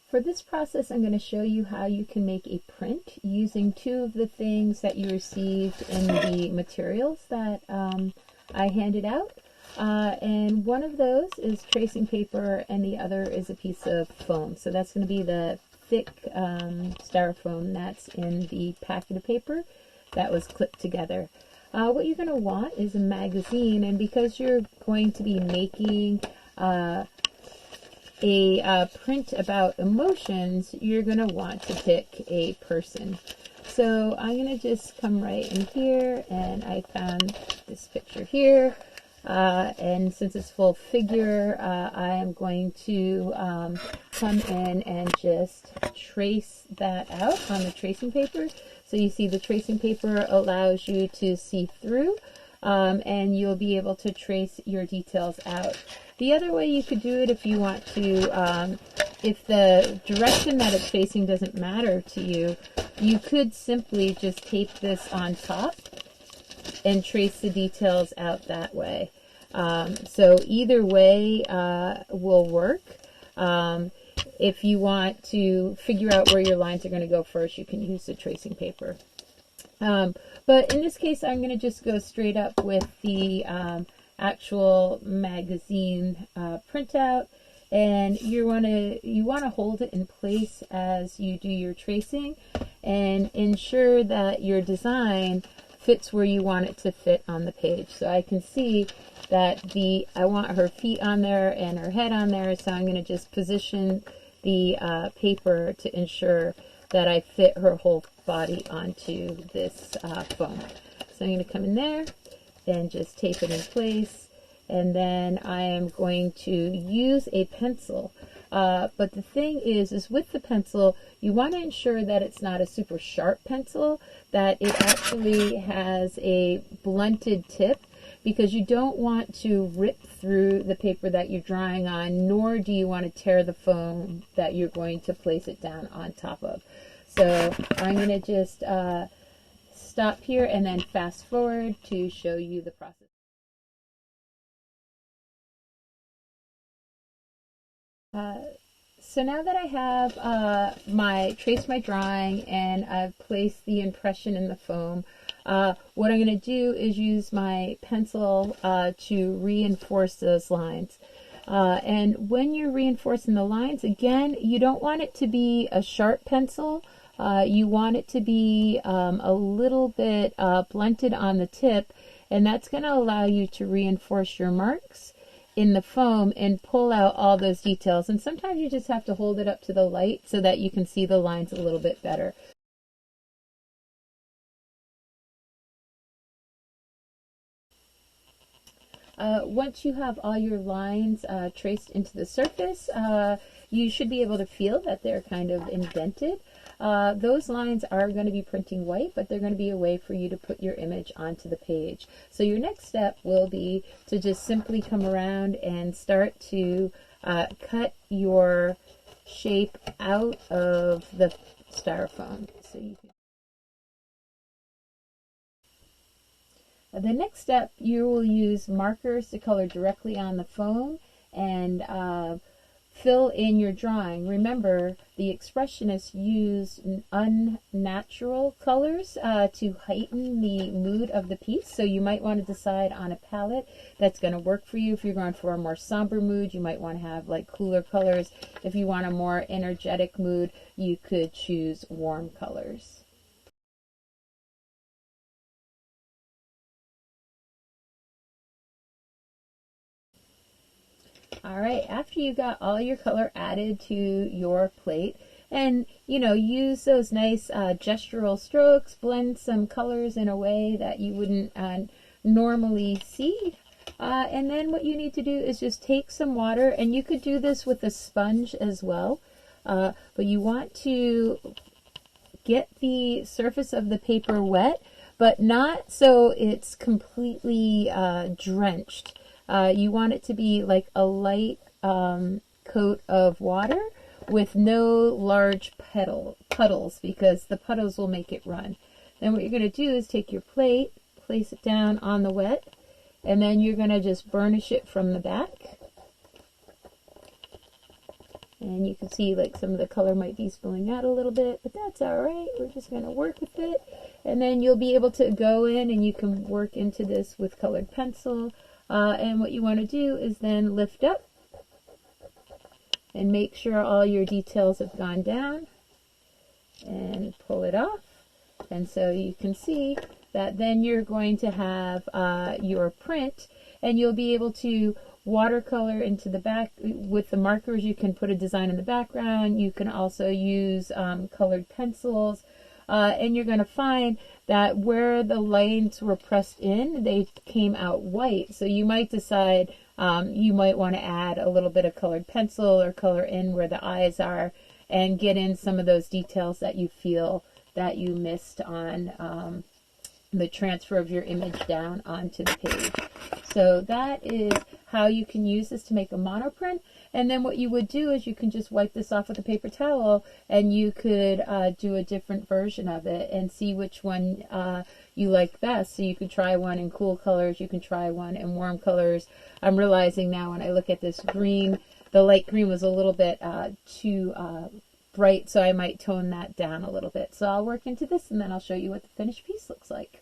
For this process, I'm going to show you how you can make a print using two of the things that you received in the materials that I handed out. And one of those is tracing paper and the other is a piece of foam. So that's going to be the thick styrofoam that's in the packet of paper that was clipped together. What you're going to want is a magazine, and because you're going to be making a print about emotions, you're going to want to pick a person. So I'm going to just come right in here, and I found this picture here. And since it's full figure, I am going to come in and just trace that out on the tracing paper. So you see the tracing paper allows you to see through, and you'll be able to trace your details out. The other way you could do it, if you want to, if the direction that it's facing doesn't matter to you, you could simply just tape this on top and trace the details out that way. So either way will work. If you want to figure out where your lines are going to go first, you can use the tracing paper. But in this case, I'm going to just go straight up with the actual magazine printout, and you want to hold it in place as you do your tracing and ensure that your design fits where you want it to fit on the page. So I can see that I want her feet on there and her head on there, so I'm going to just position the paper to ensure that I fit her whole body onto this foam. So I'm going to come in there and just tape it in place, and then I am going to use a pencil. But the thing is with the pencil, you want to ensure that it's not a super sharp pencil, that it actually has a blunted tip, because you don't want to rip through the paper that you're drawing on, nor do you want to tear the foam that you're going to place it down on top of. So I'm going to just stop here and then fast forward to show you the process. So now that I have traced my drawing and I've placed the impression in the foam, what I'm going to do is use my pencil to reinforce those lines. And when you're reinforcing the lines, again, you don't want it to be a sharp pencil. You want it to be a little bit blunted on the tip, and that's going to allow you to reinforce your marks in the foam and pull out all those details. And sometimes you just have to hold it up to the light so that you can see the lines a little bit better. Once you have all your lines traced into the surface, you should be able to feel that they're kind of indented. Those lines are going to be printing white, but they're going to be a way for you to put your image onto the page. So your next step will be to just simply come around and start to cut your shape out of the styrofoam. So you can the next step, you will use markers to color directly on the foam and fill in your drawing. Remember, the expressionists used unnatural colors to heighten the mood of the piece, so you might want to decide on a palette that's going to work for you. If you're going for a more somber mood, you might want to have like cooler colors. If you want a more energetic mood, you could choose warm colors. All right, after you got all your color added to your plate, and use those nice gestural strokes, blend some colors in a way that you wouldn't normally see. And then what you need to do is just take some water, and you could do this with a sponge as well, but you want to get the surface of the paper wet, but not so it's completely drenched. You want it to be like a light coat of water with no large puddles, because the puddles will make it run. Then what you're going to do is take your plate, place it down on the wet, and then you're going to just burnish it from the back. And you can see like some of the color might be spilling out a little bit, but that's all right. We're just going to work with it. And then you'll be able to go in and you can work into this with colored pencil. And what you want to do is then lift up and make sure all your details have gone down and pull it off. And so you can see that then you're going to have your print, and you'll be able to watercolor into the back with the markers. You can put a design in the background. You can also use colored pencils, and you're going to find that where the lines were pressed in, they came out white. So you might decide you might want to add a little bit of colored pencil or color in where the eyes are and get in some of those details that you feel that you missed on the transfer of your image down onto the page. So that is how you can use this to make a monoprint. And then what you would do is you can just wipe this off with a paper towel, and you could do a different version of it and see which one you like best. So you could try one in cool colors, you can try one in warm colors. I'm realizing now when I look at this green, the light green was a little bit too bright, so I might tone that down a little bit. So I'll work into this and then I'll show you what the finished piece looks like.